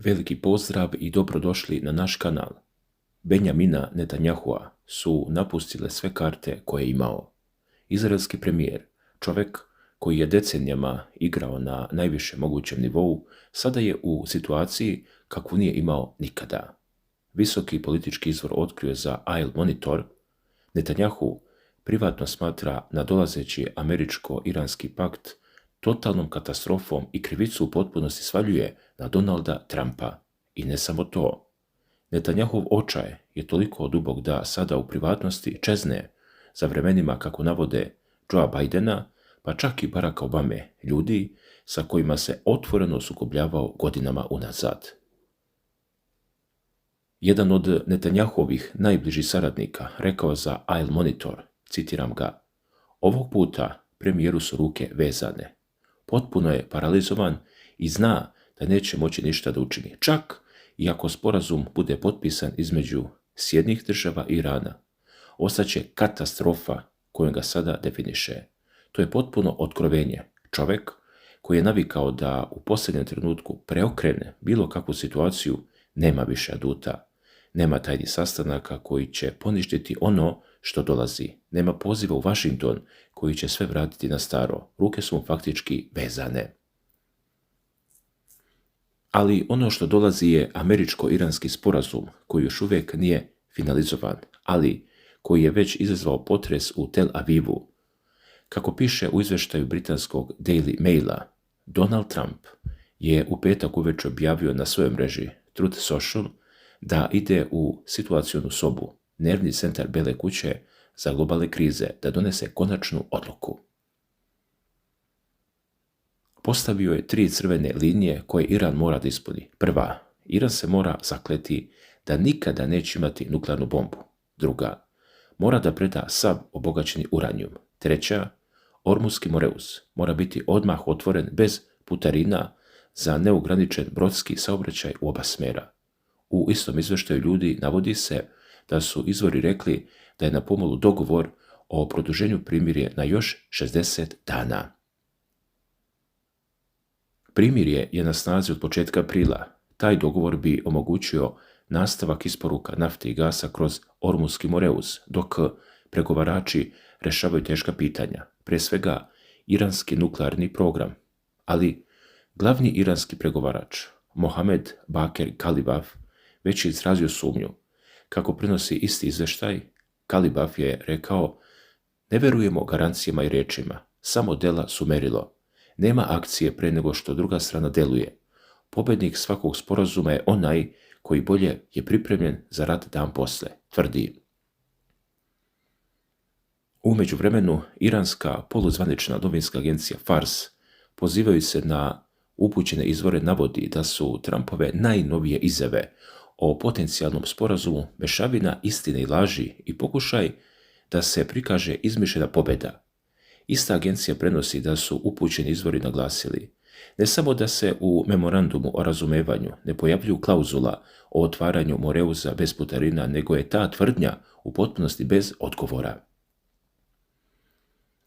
Veliki pozdrav i dobrodošli na naš kanal. Benjamina Netanyahua su napustile sve karte koje je imao. Izraelski premijer, čovjek koji je decenijama igrao na najvišem mogućem nivou, sada je u situaciji kakvu nije imao nikada. Visoki politički izvor otkrio za Isle Monitor, Netanyahu privatno smatra nadolazeći američko-iranski pakt totalnom katastrofom i krivicu u potpunosti svaljuje na Donalda Trumpa. I ne samo to. Netanyahov očaj je toliko dubok da sada u privatnosti čezne za vremenima, kako navode, Joea Bidena, pa čak i Baracka Obame, ljudi sa kojima se otvoreno sukobljavao godinama unazad. Jedan od Netanyahovih najbližih saradnika rekao za Isle Monitor, citiram ga: "Ovog puta premijeru su ruke vezane. Potpuno je paralizovan i zna da neće moći ništa da učini, čak i ako sporazum bude potpisan između Sjedinjenih Država i Irana. Ostaće katastrofa koju ga sada definiše. To je potpuno otkrovenje. Čovjek koji je navikao da u posljednjem trenutku preokrene bilo kakvu situaciju nema više aduta. Nema tajnih sastanaka koji će poništiti ono što dolazi. Nema poziva u Washington koji će sve vratiti na staro. Ruke su mu faktički vezane." Ali ono što dolazi je američko-iranski sporazum koji još uvijek nije finalizovan, ali koji je već izazvao potres u Tel Avivu. Kako piše u izvještaju britanskog Daily Maila, Donald Trump je u petak uveče objavio na svojoj mreži Truth Social da ide u situacionu sobu, nervni centar Bele kuće za globalne krize, da donese konačnu odluku. Postavio je 3 crvene linije koje Iran mora da ispuni. Prva, Iran se mora zakleti da nikada neće imati nuklearnu bombu. Druga, mora da preda sav obogaćeni uranijum. Treća, Ormuski Moreus mora biti odmah otvoren bez putarina za neograničen brodski saobraćaj u oba smjera. U istom izvještaju ljudi navodi se da su izvori rekli da je na pomolu dogovor o produženju primirje na još 60 dana. Primirje je na snazi od početka aprila. Taj dogovor bi omogućio nastavak isporuka nafte i gasa kroz Ormuski Moreus, dok pregovarači rešavaju teška pitanja, pre svega iranski nuklearni program. Ali glavni iranski pregovarač, Mohamed Baker Kalibaf, već je izrazio sumnju. Kako prenosi isti izvještaj, Kalibaf je rekao: "Ne verujemo garancijama i riječima, samo dela su merilo. Nema akcije pre nego što druga strana deluje. Pobednik svakog sporazuma je onaj koji bolje je pripremljen za rat dan posle", tvrdi. U međuvremenu, iranska poluzvanična novinska agencija Fars, pozivaju se na upućene izvore, navodi da su Trumpove najnovije izjave o potencijalnom sporazumu mešavina istine i laži i pokušaj da se prikaže izmišljena pobjeda. Ista agencija prenosi da su upućeni izvori naglasili ne samo da se u memorandumu o razumevanju ne pojavljuju klauzula o otvaranju Moreuza bez putarina, nego je ta tvrdnja u potpunosti bez odgovora.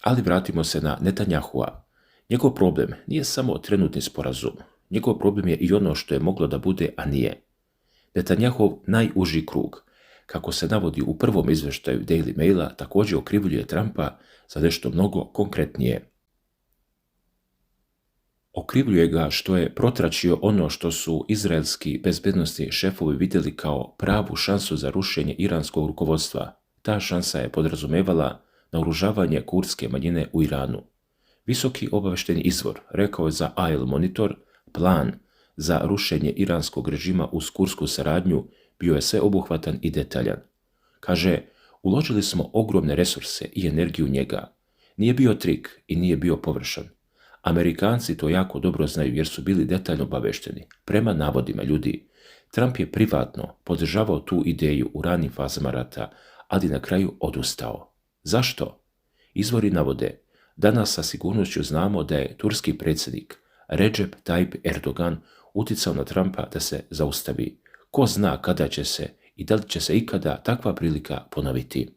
Ali vratimo se na Netanyahua. Njegov problem nije samo trenutni sporazum. Njegov problem je i ono što je moglo da bude, a nije. Netanyahov najuži krug, kako se navodi u prvom izvještaju Daily Maila, također okrivljuje Trumpa za nešto mnogo konkretnije. Okrivljuje ga što je protračio ono što su izraelski bezbednosni šefovi vidjeli kao pravu šansu za rušenje iranskog rukovodstva. Ta šansa je podrazumevala naoružavanje kurdske manjine u Iranu. Visoki obavešteni izvor rekao je za Isle Monitor: "Plan za rušenje iranskog režima uz kursku saradnju bio je sveobuhvatan i detaljan." Kaže: "Uložili smo ogromne resurse i energiju u njega. Nije bio trik i nije bio površan. Amerikanci to jako dobro znaju jer su bili detaljno obavešteni." Prema navodima ljudi, Trump je privatno podržavao tu ideju u ranim fazama rata, ali na kraju odustao. Zašto? Izvori navode: "Danas sa sigurnošću znamo da je turski predsjednik Recep Tayyip Erdogan uticao na Trumpa da se zaustavi. Ko zna kada će se i da li će se ikada takva prilika ponoviti."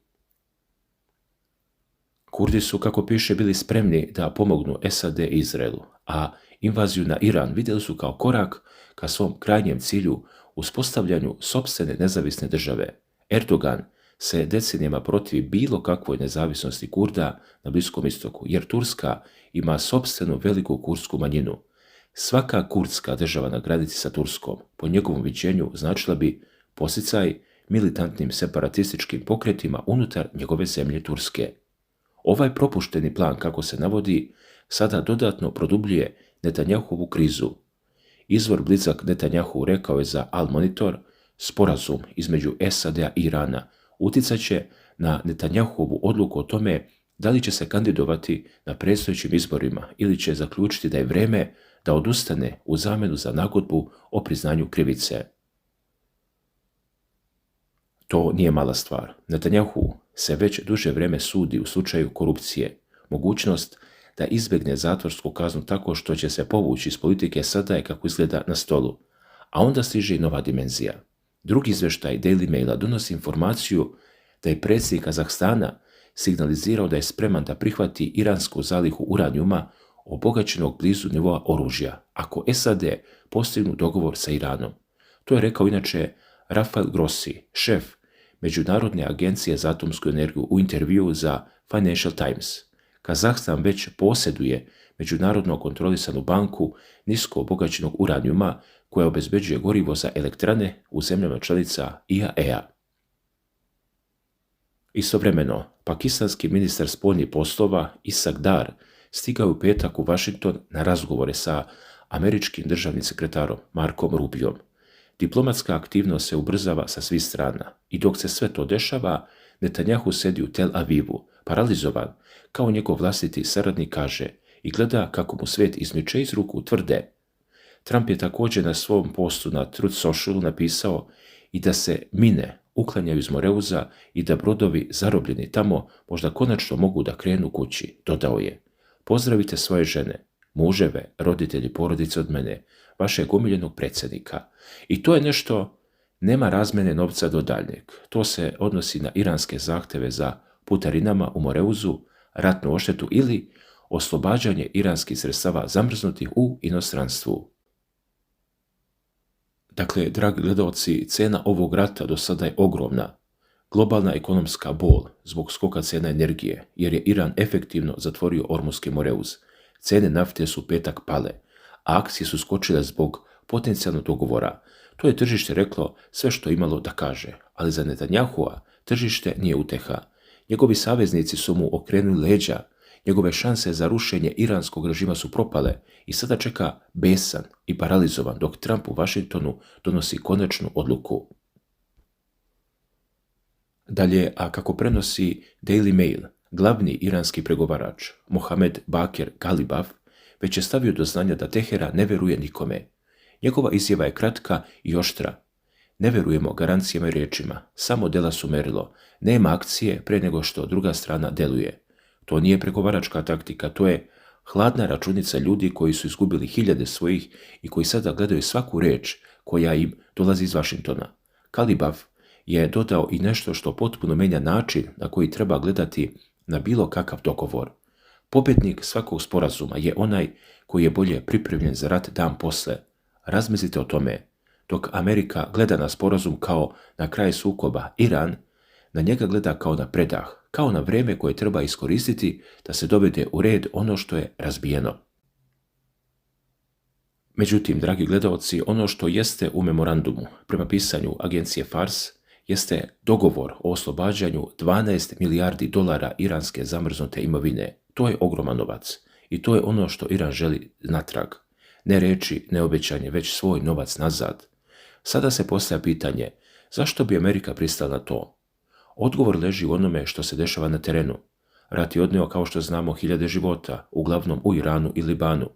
Kurdi su, kako piše, bili spremni da pomognu SAD i Izraelu, a invaziju na Iran vidjeli su kao korak ka svom krajnjem cilju, uspostavljanju sopstvene nezavisne države. Erdogan se decenijama protivi bilo kakvoj nezavisnosti Kurda na Bliskom istoku, jer Turska ima sopstvenu veliku kurdsku manjinu. Svaka kurdska država na granici sa Turskom, po njegovom viđenju, značila bi posticaj militantnim separatističkim pokretima unutar njegove zemlje Turske. Ovaj propušteni plan, kako se navodi, sada dodatno produbljuje Netanjahovu krizu. Izvor blizak Netanjahu rekao je za Al Monitor, sporazum između SAD-a i Irana utjecat će na Netanjahovu odluku o tome da li će se kandidovati na predstojećim izborima ili će zaključiti da je vrijeme da odustane u zamjenu za nagodbu o priznanju krivice. To nije mala stvar. Netanjahu se već duže vrijeme sudi u slučaju korupcije. Mogućnost da izbjegne zatvorsku kaznu tako što će se povući iz politike sada je kako izgleda na stolu. A onda stiže i nova dimenzija. Drugi izvještaj Daily Maila donosi informaciju da je predsjednik Kazahstana signalizirao da je spreman da prihvati iransku zalihu uranijuma obogaćenog blizu nivoa oružja, ako SAD postignu dogovor sa Iranom. To je rekao inače Rafael Grossi, šef Međunarodne agencije za atomsku energiju, u intervjuu za Financial Times. Kazahstan već posjeduje međunarodno kontrolisanu banku nisko obogaćenog uranijuma koja obezbeđuje gorivo za elektrane u zemljama članica IAEA. Istovremeno, pakistanski ministar spoljnih poslova Ishaq Dar stigao je u petak u Washington na razgovore sa američkim državnim sekretarom Markom Rubiom. Diplomatska aktivnost se ubrzava sa svih strana i dok se sve to dešava, Netanjahu sedi u Tel Avivu, paralizovan, kao njegov vlastiti saradnik kaže, i gleda kako mu svijet izmiče iz ruku tvrde. Trump je također na svom postu na Truth Socialu napisao i da se mine uklanjaju iz Moreuza i da brodovi zarobljeni tamo možda konačno mogu da krenu kući, dodao je. Pozdravite svoje žene, muževe, roditelji, porodice od mene, vašeg omiljenog predsjednika. I to je nešto, nema razmjene novca do daljnjeg. To se odnosi na iranske zahtjeve za putarinama u Moreuzu, ratnu odštetu ili oslobađanje iranskih sredstava zamrznutih u inostranstvu. Dakle, dragi gledalci, cena ovog rata do sada je ogromna. Globalna ekonomska bol zbog skoka cena energije, jer je Iran efektivno zatvorio Ormuski Moreuz. Cene nafte su petak pale, a akcije su skočile zbog potencijalnog dogovora. To je tržište reklo sve što imalo da kaže, ali za Netanjahua tržište nije uteha. Njegovi saveznici su mu okrenuli leđa, njegove šanse za rušenje iranskog režima su propale i sada čeka besan i paralizovan dok Trump u Washingtonu donosi konačnu odluku. Dalje, a kako prenosi Daily Mail, glavni iranski pregovarač Mohamed Bakir Galibaf već je stavio do znanja da Teheran ne veruje nikome. Njegova izjava je kratka i oštra. Ne verujemo garancijama i riječima, samo dela su merilo. Nema akcije pre nego što druga strana deluje. To nije pregovaračka taktika, to je hladna računica ljudi koji su izgubili hiljade svojih i koji sada gledaju svaku reč koja im dolazi iz Washingtona. Galibaf je dodao i nešto što potpuno menja način na koji treba gledati na bilo kakav dogovor. Pobjednik svakog sporazuma je onaj koji je bolje pripremljen za rat dan posle. Razmislite o tome. Dok Amerika gleda na sporazum kao na kraj sukoba, Iran na njega gleda kao na predah, kao na vrijeme koje treba iskoristiti da se dovede u red ono što je razbijeno. Međutim, dragi gledalci, ono što jeste u memorandumu, prema pisanju agencije Fars, jeste dogovor o oslobađanju 12 milijardi dolara iranske zamrznute imovine. To je ogroman novac i to je ono što Iran želi natrag. Ne reči, ne obećanje, već svoj novac nazad. Sada se postavlja pitanje, zašto bi Amerika pristala na to? Odgovor leži u onome što se dešava na terenu. Rat je odneo, kao što znamo, hiljade života, uglavnom u Iranu i Libanu.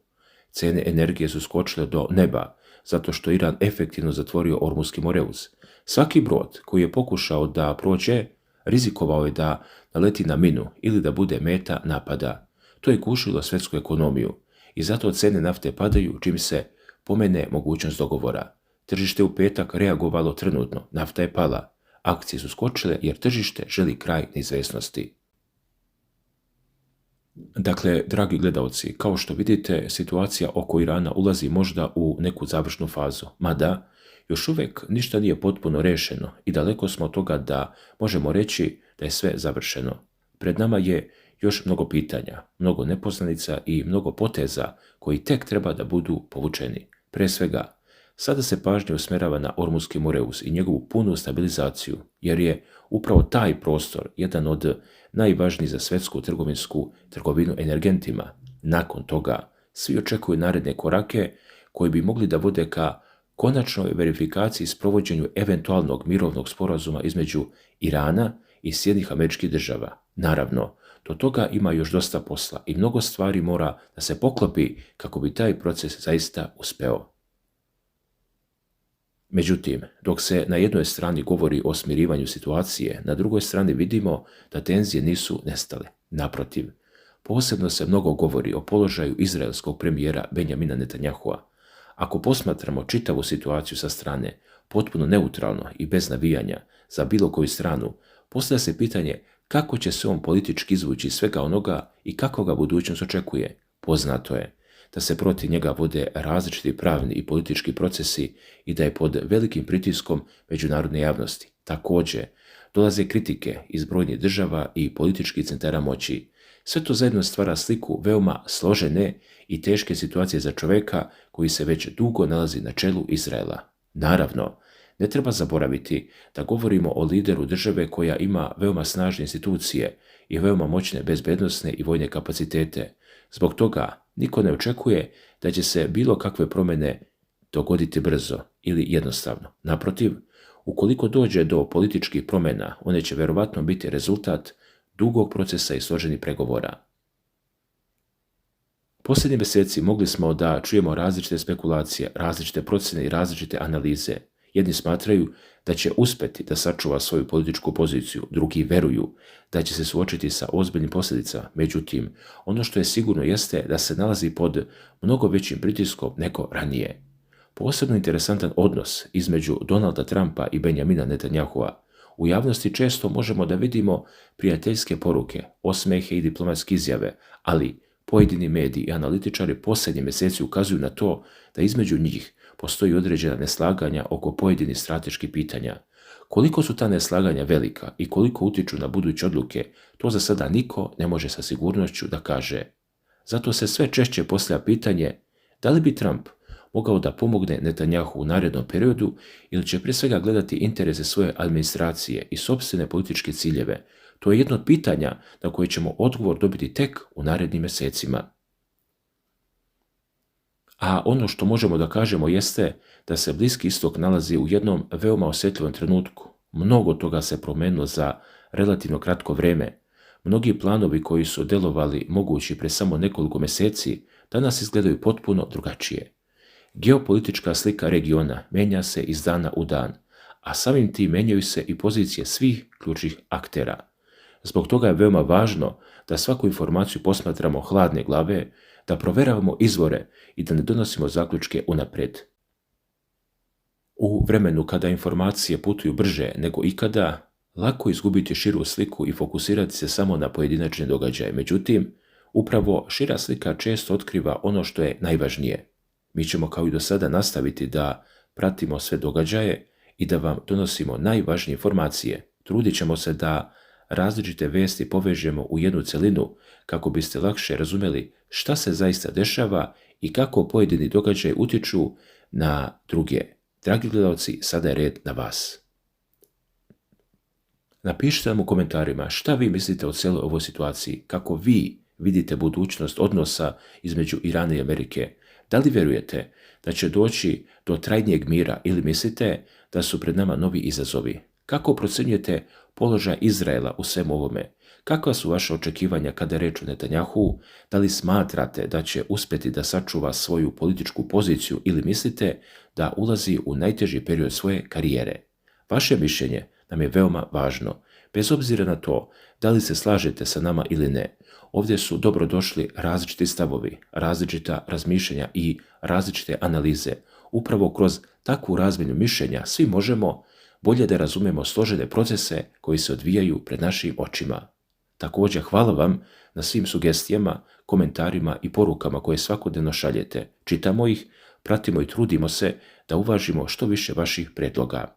Cene energije su skočile do neba, zato što Iran efektivno zatvorio Ormuski Moreuz. Svaki brod koji je pokušao da prođe, rizikovao je da naleti na minu ili da bude meta napada. To je gušilo svjetsku ekonomiju i zato cene nafte padaju čim se pomene mogućnost dogovora. Tržište u petak reagovalo trenutno, nafta je pala. Akcije su skočile jer tržište želi kraj neizvjesnosti. Dakle, dragi gledalci, kao što vidite, situacija oko Irana ulazi možda u neku završnu fazu, mada još uvijek ništa nije potpuno rešeno i daleko smo od toga da možemo reći da je sve završeno. Pred nama je još mnogo pitanja, mnogo nepoznanica i mnogo poteza koji tek treba da budu povučeni. Pre svega, sada se pažnja usmerava na Ormuski Moreus i njegovu punu stabilizaciju, jer je upravo taj prostor jedan od najvažnijih za svetsku trgovinsku trgovinu energentima. Nakon toga, svi očekuju naredne korake koji bi mogli da vode ka konačnoj verifikaciji i sprovođenju eventualnog mirovnog sporazuma između Irana i Sjedinjenih Američkih Država. Naravno, do toga ima još dosta posla i mnogo stvari mora da se poklopi kako bi taj proces zaista uspeo. Međutim, dok se na jednoj strani govori o smirivanju situacije, na drugoj strani vidimo da tenzije nisu nestale. Naprotiv, posebno se mnogo govori o položaju izraelskog premijera Benjamina Netanyahua. Ako posmatramo čitavu situaciju sa strane, potpuno neutralno i bez navijanja za bilo koju stranu, postavlja se pitanje kako će se on politički izvući iz svega onoga i kako ga budućnost očekuje. Poznato je da se protiv njega vode različiti pravni i politički procesi i da je pod velikim pritiskom međunarodne javnosti. Također, dolaze kritike iz brojnih država i političkih centara moći. Sve to zajedno stvara sliku veoma složene i teške situacije za čoveka koji se već dugo nalazi na čelu Izraela. Naravno, ne treba zaboraviti da govorimo o lideru države koja ima veoma snažne institucije i veoma moćne bezbednosne i vojne kapacitete. Zbog toga niko ne očekuje da će se bilo kakve promjene dogoditi brzo ili jednostavno. Naprotiv, ukoliko dođe do političkih promjena, one će verovatno biti rezultat dugog procesa i složenih pregovora. Posljednji mjeseci mogli smo da čujemo različite spekulacije, različite procjene i različite analize. Jedni smatraju da će uspeti da sačuva svoju političku poziciju, drugi veruju da će se suočiti sa ozbiljnim posljedicama. Međutim, ono što je sigurno jeste da se nalazi pod mnogo većim pritiskom nego ranije. Posebno interesantan odnos između Donalda Trumpa i Benjamina Netanyahua. U javnosti često možemo da vidimo prijateljske poruke, osmehe i diplomatske izjave, ali pojedini mediji i analitičari posljednjih mjeseci ukazuju na to da između njih postoji određena neslaganja oko pojedinih strateških pitanja. Koliko su ta neslaganja velika i koliko utiču na buduće odluke, to za sada niko ne može sa sigurnošću da kaže. Zato se sve češće postavlja pitanje da li bi Trump mogao da pomogne Netanyahu u narednom periodu ili će prije svega gledati interese svoje administracije i sopstvene političke ciljeve. To je jedno od pitanja na koje ćemo odgovor dobiti tek u narednim mjesecima. A ono što možemo da kažemo jeste da se Bliski istok nalazi u jednom veoma osjetljivom trenutku. Mnogo toga se promenilo za relativno kratko vrijeme. Mnogi planovi koji su delovali mogući pre samo nekoliko mjeseci danas izgledaju potpuno drugačije. Geopolitička slika regiona menja se iz dana u dan, a samim tim menjaju se i pozicije svih ključnih aktera. Zbog toga je veoma važno da svaku informaciju posmatramo hladne glave, da proveravamo izvore i da ne donosimo zaključke unaprijed. U vremenu kada informacije putuju brže nego ikada, lako je izgubiti širu sliku i fokusirati se samo na pojedinačne događaje. Međutim, upravo šira slika često otkriva ono što je najvažnije. Mi ćemo kao i do sada nastaviti da pratimo sve događaje i da vam donosimo najvažnije informacije. Trudit ćemo se da različite vesti povežemo u jednu celinu kako biste lakše razumjeli šta se zaista dešava i kako pojedini događaji utiču na druge. Dragi gledalci, sada je red na vas. Napišite nam u komentarima šta vi mislite o cijeloj ovoj situaciji, kako vi vidite budućnost odnosa između Irana i Amerike. Da li vjerujete da će doći do trajnijeg mira ili mislite da su pred nama novi izazovi? Kako procjenjujete položaj Izraela u svemu ovome? Kakva su vaše očekivanja kada je reč o Netanjahu? Da li smatrate da će uspjeti da sačuva svoju političku poziciju ili mislite da ulazi u najteži period svoje karijere? Vaše mišljenje nam je veoma važno. Bez obzira na to da li se slažete sa nama ili ne, ovdje su dobrodošli različiti stavovi, različita razmišljanja i različite analize. Upravo kroz takvu razmjenu mišljenja svi možemo bolje da razumemo složene procese koji se odvijaju pred našim očima. Također hvala vam na svim sugestijama, komentarima i porukama koje svakodnevno šaljete. Čitamo ih, pratimo i trudimo se da uvažimo što više vaših prijedloga.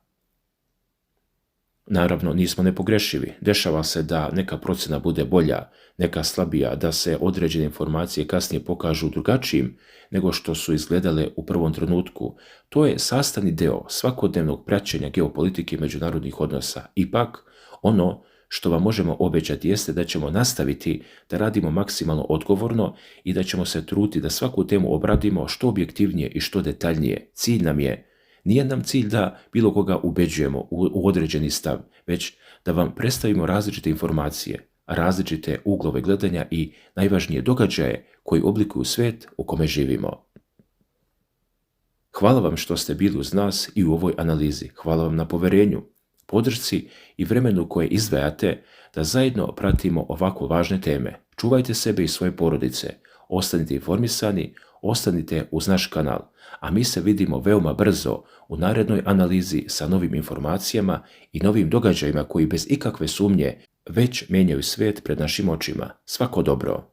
Naravno, nismo nepogrešivi. Dešava se da neka procjena bude bolja, neka slabija, da se određene informacije kasnije pokažu drugačijim nego što su izgledale u prvom trenutku. To je sastavni deo svakodnevnog praćenja geopolitike i međunarodnih odnosa. Ipak, ono što vam možemo obećati jeste da ćemo nastaviti da radimo maksimalno odgovorno i da ćemo se truditi da svaku temu obradimo što objektivnije i što detaljnije. Nije nam cilj da bilo koga ubeđujemo u određeni stav, već da vam predstavimo različite informacije, različite uglove gledanja i najvažnije događaje koji oblikuju svijet u kome živimo. Hvala vam što ste bili uz nas i u ovoj analizi. Hvala vam na poverenju, podršci i vremenu koje izdvajate da zajedno pratimo ovako važne teme. Čuvajte sebe i svoje porodice, ostanite informisani, ostanite uz naš kanal, a mi se vidimo veoma brzo u narednoj analizi sa novim informacijama i novim događajima koji bez ikakve sumnje već mijenjaju svijet pred našim očima. Svako dobro!